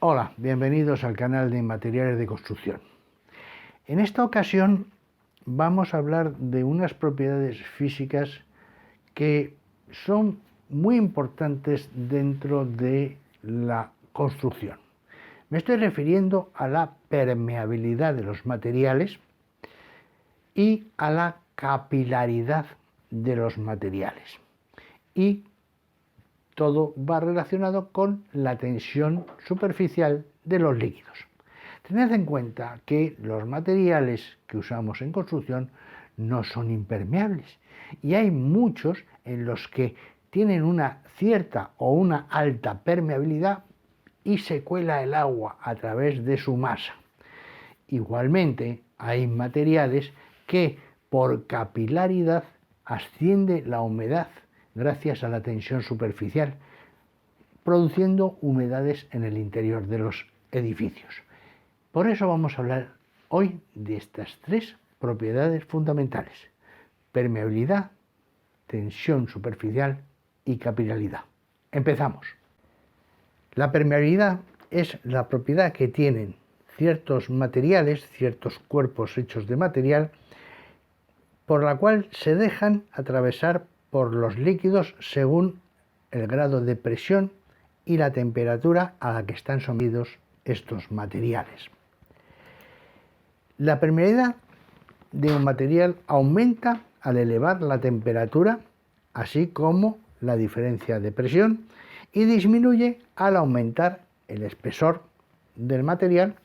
Hola, bienvenidos al canal de materiales de construcción. En esta ocasión vamos a hablar de unas propiedades físicas que son muy importantes dentro de la construcción. Me estoy refiriendo a la permeabilidad de los materiales y a la capilaridad de los materiales. Y todo va relacionado con la tensión superficial de los líquidos. Tened en cuenta que los materiales que usamos en construcción no son impermeables y hay muchos en los que tienen una cierta o una alta permeabilidad y se cuela el agua a través de su masa. Igualmente hay materiales que por capilaridad asciende la humedad gracias a la tensión superficial, produciendo humedades en el interior de los edificios. Por eso vamos a hablar hoy de estas tres propiedades fundamentales: permeabilidad, tensión superficial y capilaridad. Empezamos. La permeabilidad es la propiedad que tienen ciertos materiales, ciertos cuerpos hechos de material, por la cual se dejan atravesar por los líquidos según el grado de presión y la temperatura a la que están sometidos estos materiales. La permeabilidad de un material aumenta al elevar la temperatura, así como la diferencia de presión, y disminuye al aumentar el espesor del material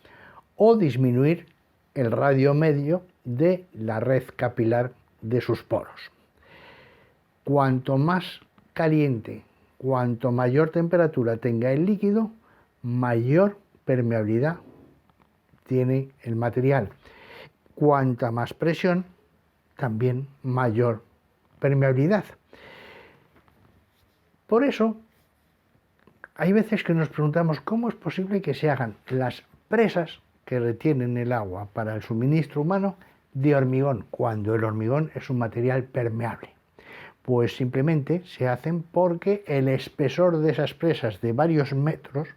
o disminuir el radio medio de la red capilar de sus poros. Cuanto más caliente, cuanto mayor temperatura tenga el líquido, mayor permeabilidad tiene el material. Cuanta más presión, también mayor permeabilidad. Por eso, hay veces que nos preguntamos cómo es posible que se hagan las presas que retienen el agua para el suministro humano de hormigón, cuando el hormigón es un material permeable. Pues simplemente se hacen porque el espesor de esas presas de varios metros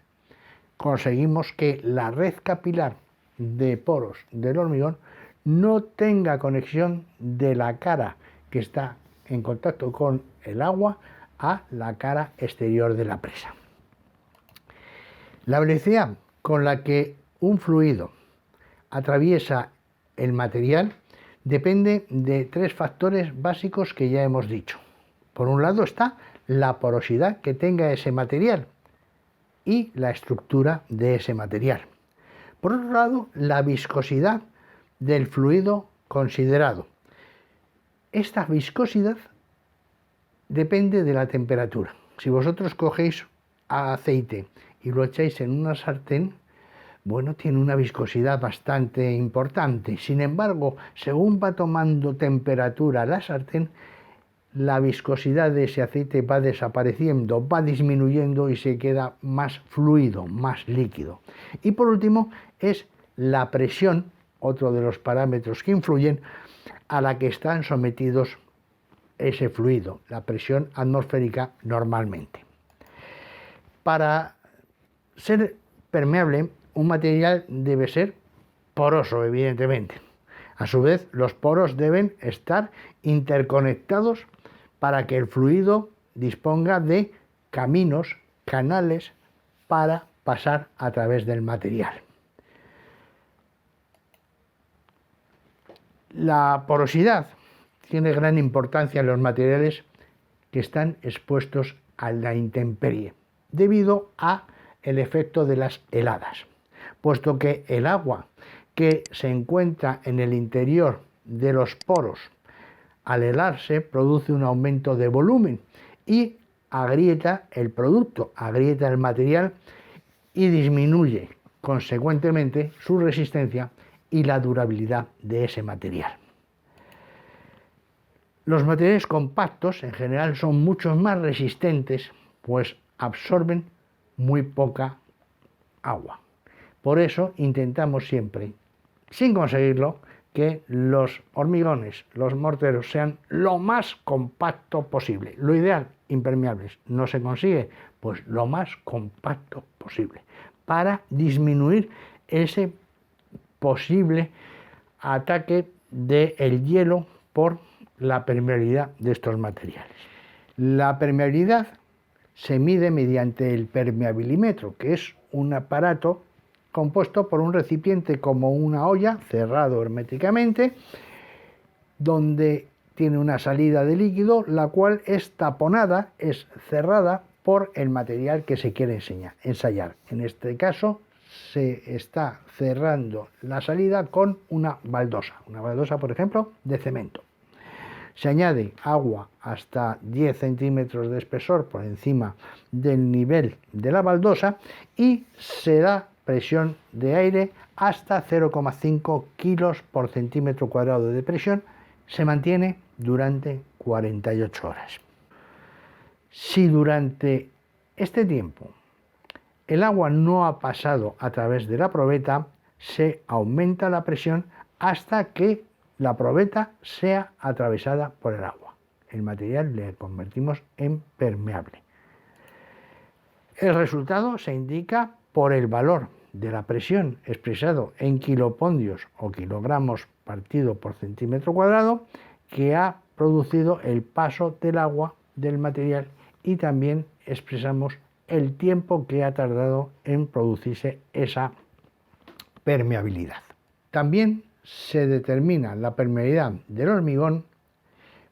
conseguimos que la red capilar de poros del hormigón no tenga conexión de la cara que está en contacto con el agua a la cara exterior de la presa. La velocidad con la que un fluido atraviesa el material depende de tres factores básicos que ya hemos dicho. Por un lado está la porosidad que tenga ese material y la estructura de ese material. Por otro lado, la viscosidad del fluido considerado. Esta viscosidad depende de la temperatura. Si vosotros cogéis aceite y lo echáis en una sartén, bueno, tiene una viscosidad bastante importante. Sin embargo, según va tomando temperatura la sartén, la viscosidad de ese aceite va desapareciendo, va disminuyendo y se queda más fluido, más líquido. Y por último, es la presión, otro de los parámetros que influyen, a la que están sometidos ese fluido, la presión atmosférica normalmente. Para ser permeable, un material debe ser poroso, evidentemente. A su vez, los poros deben estar interconectados para que el fluido disponga de caminos, canales, para pasar a través del material. La porosidad tiene gran importancia en los materiales que están expuestos a la intemperie, debido a el efecto de las heladas, puesto que el agua que se encuentra en el interior de los poros, al helarse, produce un aumento de volumen y agrieta el producto, agrieta el material y disminuye consecuentemente su resistencia y la durabilidad de ese material. Los materiales compactos en general son mucho más resistentes, pues absorben muy poca agua. Por eso intentamos siempre, sin conseguirlo, que los hormigones, los morteros sean lo más compacto posible. Lo ideal, impermeables. No se consigue, pues lo más compacto posible, para disminuir ese posible ataque del hielo por la permeabilidad de estos materiales. La permeabilidad se mide mediante el permeabilimétro, que es un aparato compuesto por un recipiente como una olla, cerrado herméticamente, donde tiene una salida de líquido, la cual es taponada, es cerrada por el material que se quiere ensayar. En este caso se está cerrando la salida con una baldosa, por ejemplo, de cemento. Se añade agua hasta 10 centímetros de espesor por encima del nivel de la baldosa y se da presión de aire hasta 0,5 kilos por centímetro cuadrado de presión. Se mantiene durante 48 horas. Si durante este tiempo el agua no ha pasado a través de la probeta, se aumenta la presión hasta que la probeta sea atravesada por el agua. El material le convertimos en permeable. El resultado se indica por el valor de la presión expresado en kilopondios o kilogramos partido por centímetro cuadrado que ha producido el paso del agua del material, y también expresamos el tiempo que ha tardado en producirse esa permeabilidad. También se determina la permeabilidad del hormigón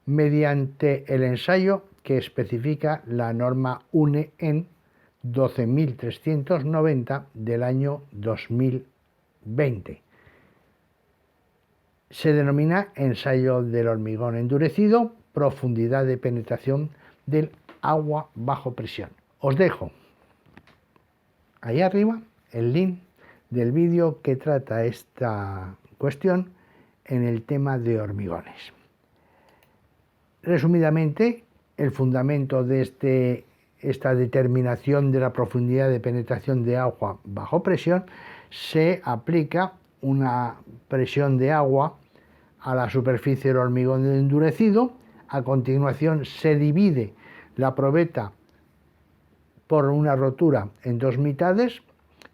mediante el ensayo que especifica la norma UNE en 12.390 del año 2020. Se denomina ensayo del hormigón endurecido, profundidad de penetración del agua bajo presión. Os dejo ahí arriba el link del vídeo que trata esta cuestión en el tema de hormigones. Resumidamente, el fundamento de esta determinación de la profundidad de penetración de agua bajo presión: se aplica una presión de agua a la superficie del hormigón endurecido. A continuación se divide la probeta por una rotura en dos mitades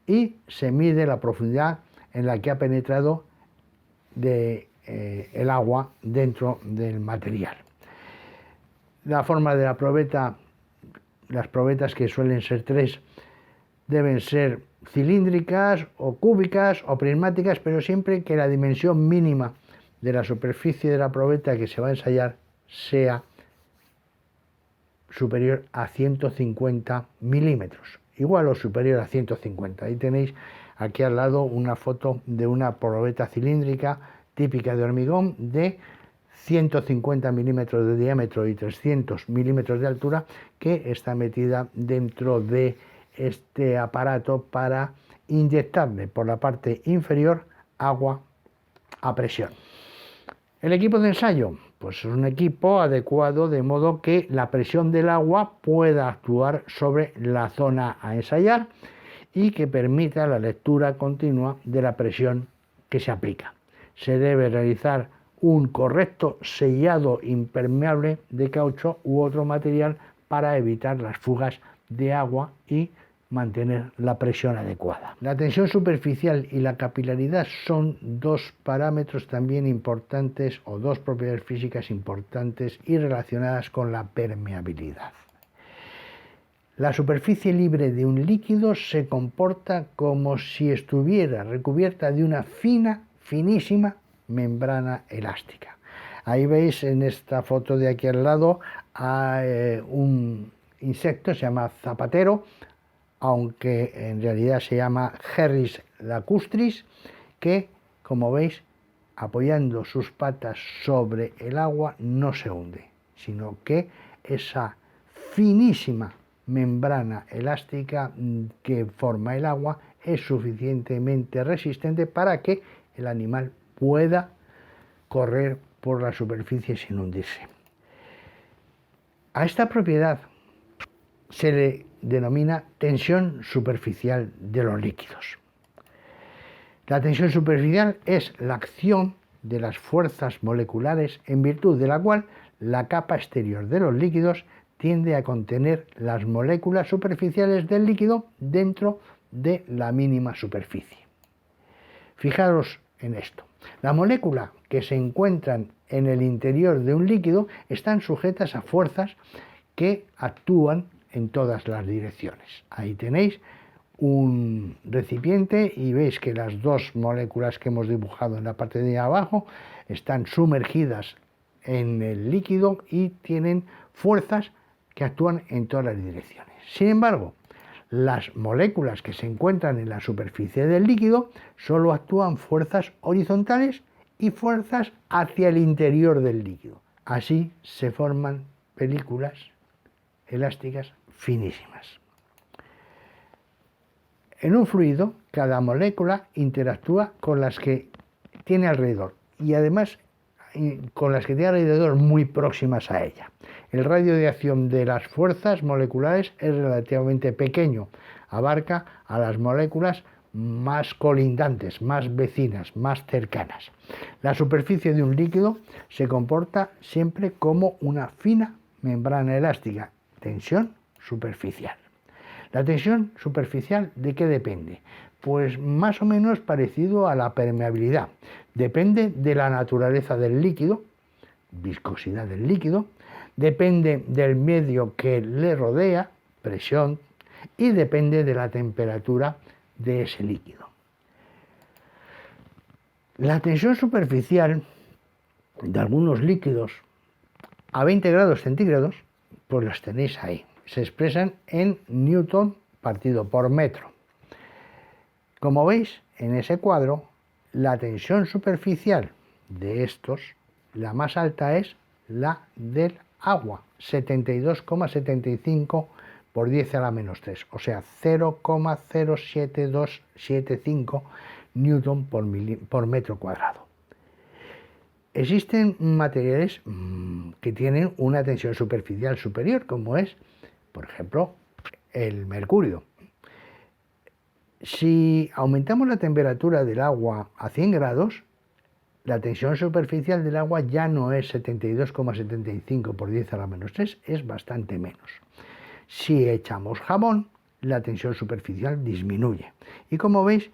y se mide la profundidad en la que ha penetrado el agua dentro del material. La forma de la probeta, las probetas, que suelen ser tres, deben ser cilíndricas o cúbicas o prismáticas, pero siempre que la dimensión mínima de la superficie de la probeta que se va a ensayar sea superior a 150 milímetros, igual o superior a 150. Ahí tenéis aquí al lado una foto de una probeta cilíndrica típica de hormigón de 150 milímetros de diámetro y 300 milímetros de altura, que está metida dentro de este aparato para inyectarle por la parte inferior agua a presión. El equipo de ensayo, pues es un equipo adecuado de modo que la presión del agua pueda actuar sobre la zona a ensayar y que permita la lectura continua de la presión que se aplica. Se debe realizar un correcto sellado impermeable de caucho u otro material para evitar las fugas de agua y mantener la presión adecuada. La tensión superficial y la capilaridad son dos parámetros también importantes, o dos propiedades físicas importantes y relacionadas con la permeabilidad. La superficie libre de un líquido se comporta como si estuviera recubierta de una finísima membrana elástica. Ahí veis en esta foto de aquí al lado a un insecto, se llama zapatero, aunque en realidad se llama Herris lacustris, que, como veis, apoyando sus patas sobre el agua, no se hunde, sino que esa finísima membrana elástica que forma el agua es suficientemente resistente para que el animal pueda correr por la superficie sin hundirse. A esta propiedad se le denomina tensión superficial de los líquidos. La tensión superficial es la acción de las fuerzas moleculares en virtud de la cual la capa exterior de los líquidos tiende a contener las moléculas superficiales del líquido dentro de la mínima superficie. Fijaros en esto. Las moléculas que se encuentran en el interior de un líquido están sujetas a fuerzas que actúan en todas las direcciones. Ahí tenéis un recipiente y veis que las dos moléculas que hemos dibujado en la parte de abajo están sumergidas en el líquido y tienen fuerzas que actúan en todas las direcciones. Sin embargo, las moléculas que se encuentran en la superficie del líquido solo actúan fuerzas horizontales y fuerzas hacia el interior del líquido. Así se forman películas elásticas finísimas. En un fluido, cada molécula interactúa con las que tiene alrededor y además con las que tiene alrededor muy próximas a ella. El radio de acción de las fuerzas moleculares es relativamente pequeño, abarca a las moléculas más colindantes, más vecinas, más cercanas. La superficie de un líquido se comporta siempre como una fina membrana elástica, tensión superficial. ¿La tensión superficial de qué depende? Pues más o menos parecido a la permeabilidad. Depende de la naturaleza del líquido, viscosidad del líquido, depende del medio que le rodea, presión, y depende de la temperatura de ese líquido. La tensión superficial de algunos líquidos a 20 grados centígrados, pues las tenéis ahí. Se expresan en newton partido por metro. Como veis en ese cuadro, la tensión superficial de estos, la más alta es la del agua, 72,75 por 10 a la menos 3, o sea, 0,07275 newton por metro cuadrado. Existen materiales que tienen una tensión superficial superior, como es, por ejemplo, el mercurio. Si aumentamos la temperatura del agua a 100 grados, la tensión superficial del agua ya no es 72,75 por 10 a la menos 3, es bastante menos. Si echamos jabón, la tensión superficial disminuye. Y como veis,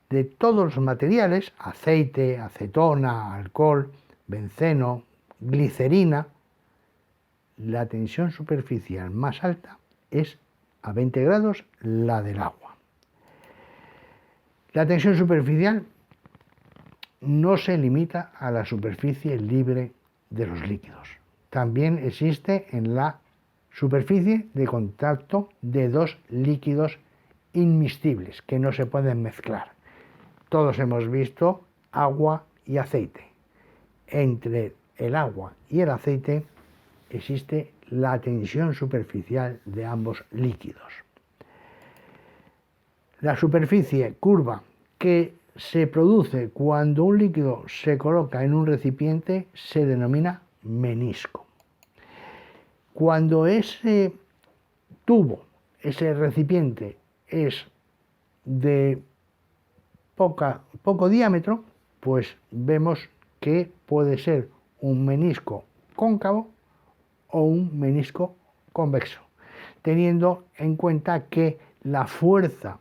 de todos los materiales, aceite, acetona, alcohol, benceno, glicerina, la tensión superficial más alta es a 20 grados la del agua. La tensión superficial no se limita a la superficie libre de los líquidos. También existe en la superficie de contacto de dos líquidos inmiscibles que no se pueden mezclar. Todos hemos visto agua y aceite. Entre el agua y el aceite existe la tensión superficial de ambos líquidos. La superficie curva que se produce cuando un líquido se coloca en un recipiente se denomina menisco. Cuando ese tubo, ese recipiente es de poco diámetro, pues vemos que puede ser un menisco cóncavo o un menisco convexo, teniendo en cuenta que la fuerza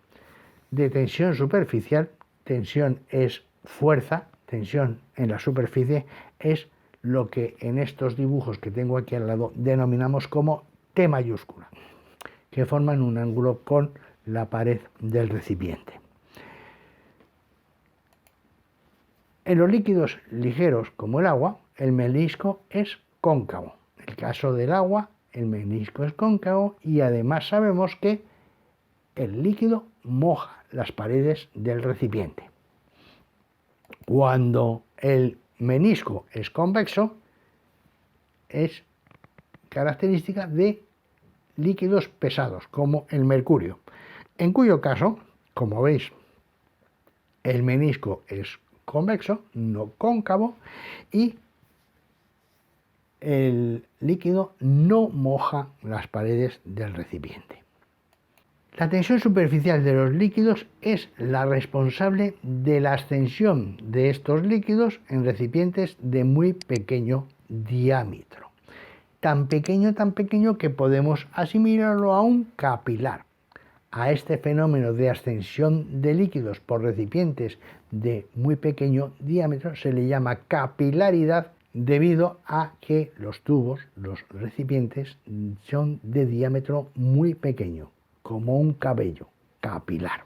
de tensión superficial, tensión es fuerza, tensión en la superficie, es lo que en estos dibujos que tengo aquí al lado denominamos como T mayúscula, que forman un ángulo con la pared del recipiente. En los líquidos ligeros como el agua, el menisco es cóncavo. En el caso del agua, el menisco es cóncavo y además sabemos que el líquido moja las paredes del recipiente. Cuando el menisco es convexo, es característica de líquidos pesados, como el mercurio, en cuyo caso, como veis, el menisco es convexo, no cóncavo, y el líquido no moja las paredes del recipiente. La tensión superficial de los líquidos es la responsable de la ascensión de estos líquidos en recipientes de muy pequeño diámetro. Tan pequeño que podemos asimilarlo a un capilar. A este fenómeno de ascensión de líquidos por recipientes de muy pequeño diámetro se le llama capilaridad, debido a que los tubos, los recipientes, son de diámetro muy pequeño, como un cabello capilar,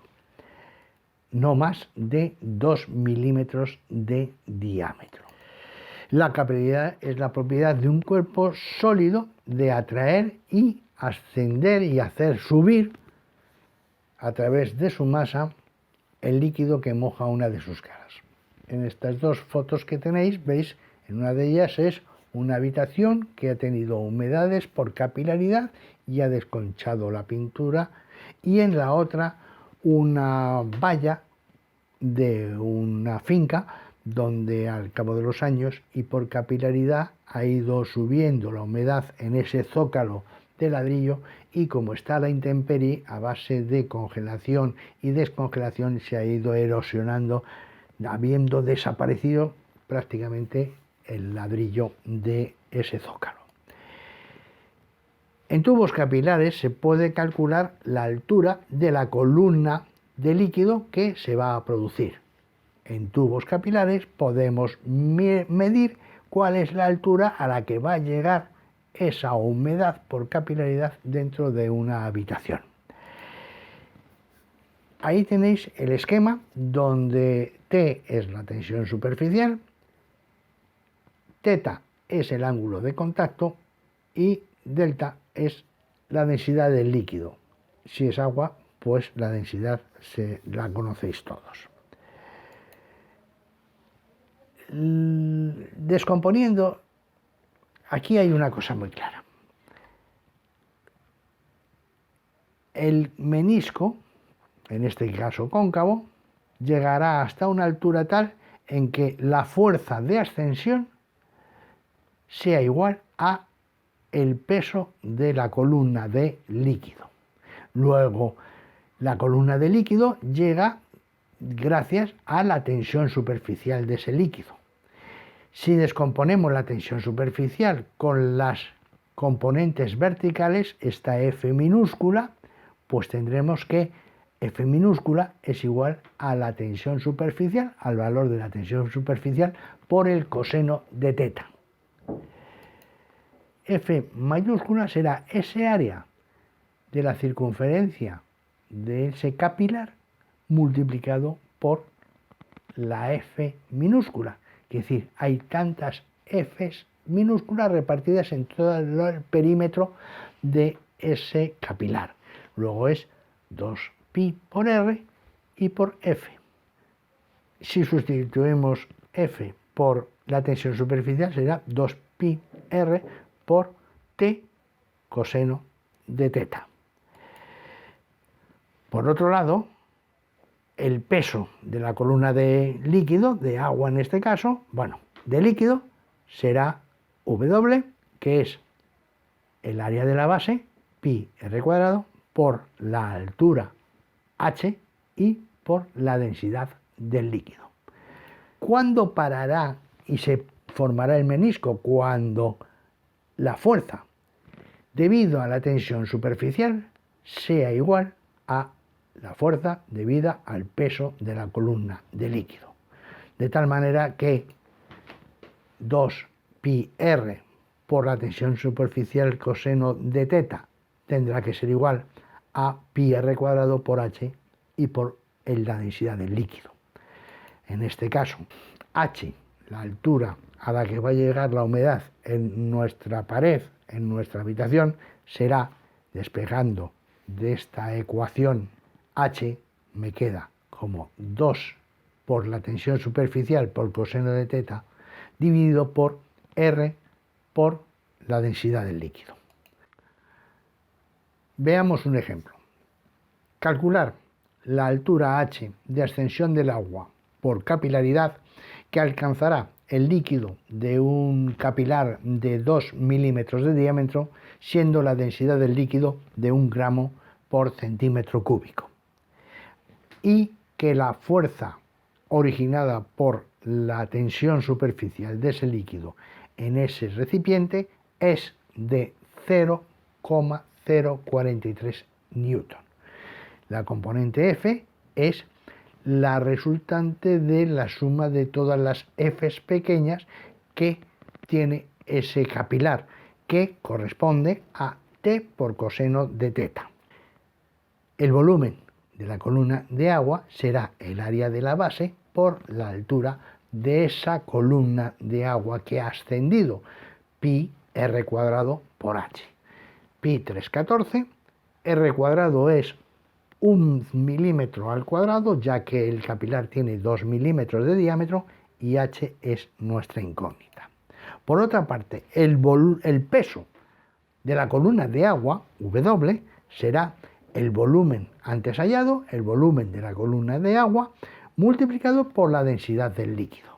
no más de 2 milímetros de diámetro. La capilaridad es la propiedad de un cuerpo sólido de atraer y ascender y hacer subir a través de su masa el líquido que moja una de sus caras. En estas dos fotos que tenéis, veis, en una de ellas es una habitación que ha tenido humedades por capilaridad y ha desconchado la pintura, y en la otra una valla de una finca donde al cabo de los años y por capilaridad ha ido subiendo la humedad en ese zócalo de ladrillo, y como está a la intemperie, a base de congelación y descongelación, se ha ido erosionando, habiendo desaparecido prácticamente el ladrillo de ese zócalo. En tubos capilares se puede calcular la altura de la columna de líquido que se va a producir. En tubos capilares podemos medir cuál es la altura a la que va a llegar esa humedad por capilaridad dentro de una habitación. Ahí tenéis el esquema donde T es la tensión superficial, θ es el ángulo de contacto y delta es la densidad del líquido. Si es agua, pues la densidad la conocéis todos. Descomponiendo, aquí hay una cosa muy clara. El menisco, en este caso cóncavo, llegará hasta una altura tal en que la fuerza de ascensión sea igual a el peso de la columna de líquido. Luego, la columna de líquido llega gracias a la tensión superficial de ese líquido. Si descomponemos la tensión superficial con las componentes verticales, esta F minúscula, pues tendremos que F minúscula es igual a la tensión superficial, al valor de la tensión superficial por el coseno de θ. F mayúscula será ese área de la circunferencia de ese capilar multiplicado por la F minúscula. Es decir, hay tantas Fs minúsculas repartidas en todo el perímetro de ese capilar. Luego es 2pi por R y por F. Si sustituimos F por la tensión superficial, será 2pi R por T coseno de θ. Por otro lado, el peso de la columna de líquido, de agua en este caso, de líquido, será W, que es el área de la base, pi r cuadrado, por la altura h y por la densidad del líquido. ¿Cuándo parará y se formará el menisco? Cuando la fuerza debido a la tensión superficial sea igual a la fuerza debida al peso de la columna de líquido. De tal manera que 2pi r por la tensión superficial coseno de θ tendrá que ser igual a pi r cuadrado por h y por la densidad del líquido. En este caso, h, la altura a la que va a llegar la humedad en nuestra pared, en nuestra habitación, será, despejando de esta ecuación h, me queda como 2 por la tensión superficial por coseno de θ, dividido por r por la densidad del líquido. Veamos un ejemplo. Calcular la altura h de ascensión del agua por capilaridad, que alcanzará el líquido de un capilar de 2 milímetros de diámetro, siendo la densidad del líquido de 1 gramo por centímetro cúbico. Y que la fuerza originada por la tensión superficial de ese líquido en ese recipiente es de 0,043 newton. La componente F es la resultante de la suma de todas las F's pequeñas que tiene ese capilar, que corresponde a T por coseno de teta. El volumen de la columna de agua será el área de la base por la altura de esa columna de agua que ha ascendido, pi r cuadrado por h. Pi 314, r cuadrado es 1 milímetro al cuadrado, ya que el capilar tiene 2 milímetros de diámetro, y h es nuestra incógnita. Por otra parte, el peso de la columna de agua, W, será el volumen antes hallado, el volumen de la columna de agua, multiplicado por la densidad del líquido.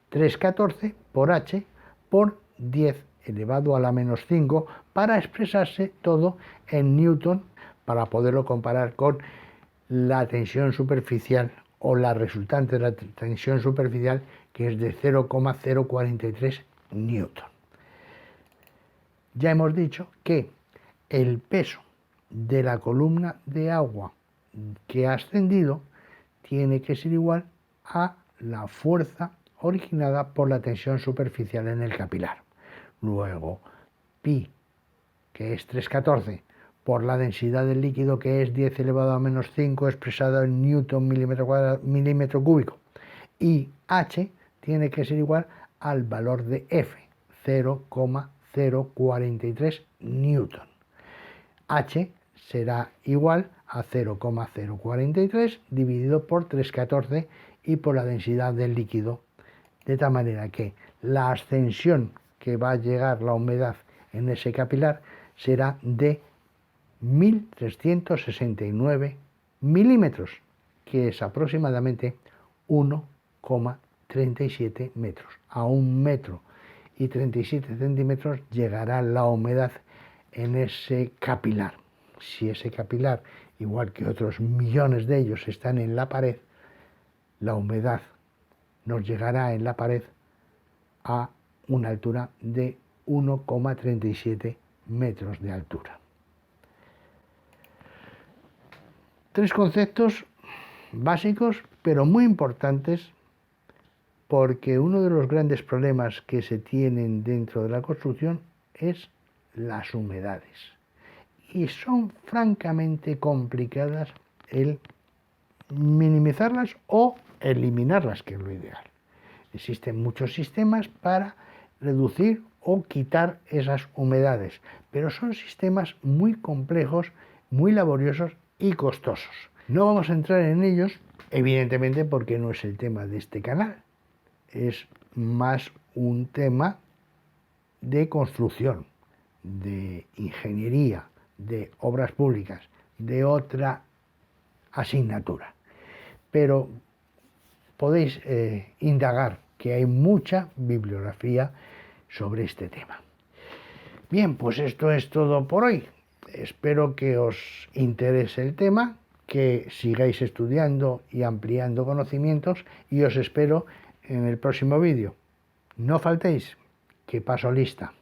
314 por h por 10 elevado a la menos 5, para expresarse todo en newton, para poderlo comparar con la tensión superficial o la resultante de la tensión superficial, que es de 0,043 newton. Ya hemos dicho que el peso de la columna de agua que ha ascendido tiene que ser igual a la fuerza originada por la tensión superficial en el capilar. Luego, pi, que es 314, por la densidad del líquido, que es 10 elevado a menos 5, expresado en newton milímetro cúbico. Y h tiene que ser igual al valor de F, 0,043 newton. H será igual a 0,043 dividido por 314 y por la densidad del líquido, de tal manera que la ascensión que va a llegar la humedad en ese capilar será de 1.369 milímetros, que es aproximadamente 1,37 metros. A 1 metro y 37 centímetros llegará la humedad en ese capilar. Si ese capilar, igual que otros millones de ellos, están en la pared, la humedad nos llegará en la pared a una altura de 1,37 metros de altura. 3 conceptos básicos, pero muy importantes, porque uno de los grandes problemas que se tienen dentro de la construcción es las humedades. Y son francamente complicadas el minimizarlas o eliminarlas, que es lo ideal. Existen muchos sistemas para reducir o quitar esas humedades, pero son sistemas muy complejos, muy laboriosos y costosos. No vamos a entrar en ellos, evidentemente, porque no es el tema de este canal. Es más un tema de construcción, de ingeniería, de obras públicas, de otra asignatura. Pero podéis indagar, que hay mucha bibliografía sobre este tema. Bien, pues esto es todo por hoy. Espero que os interese el tema, que sigáis estudiando y ampliando conocimientos, y os espero en el próximo vídeo. No faltéis, que paso lista.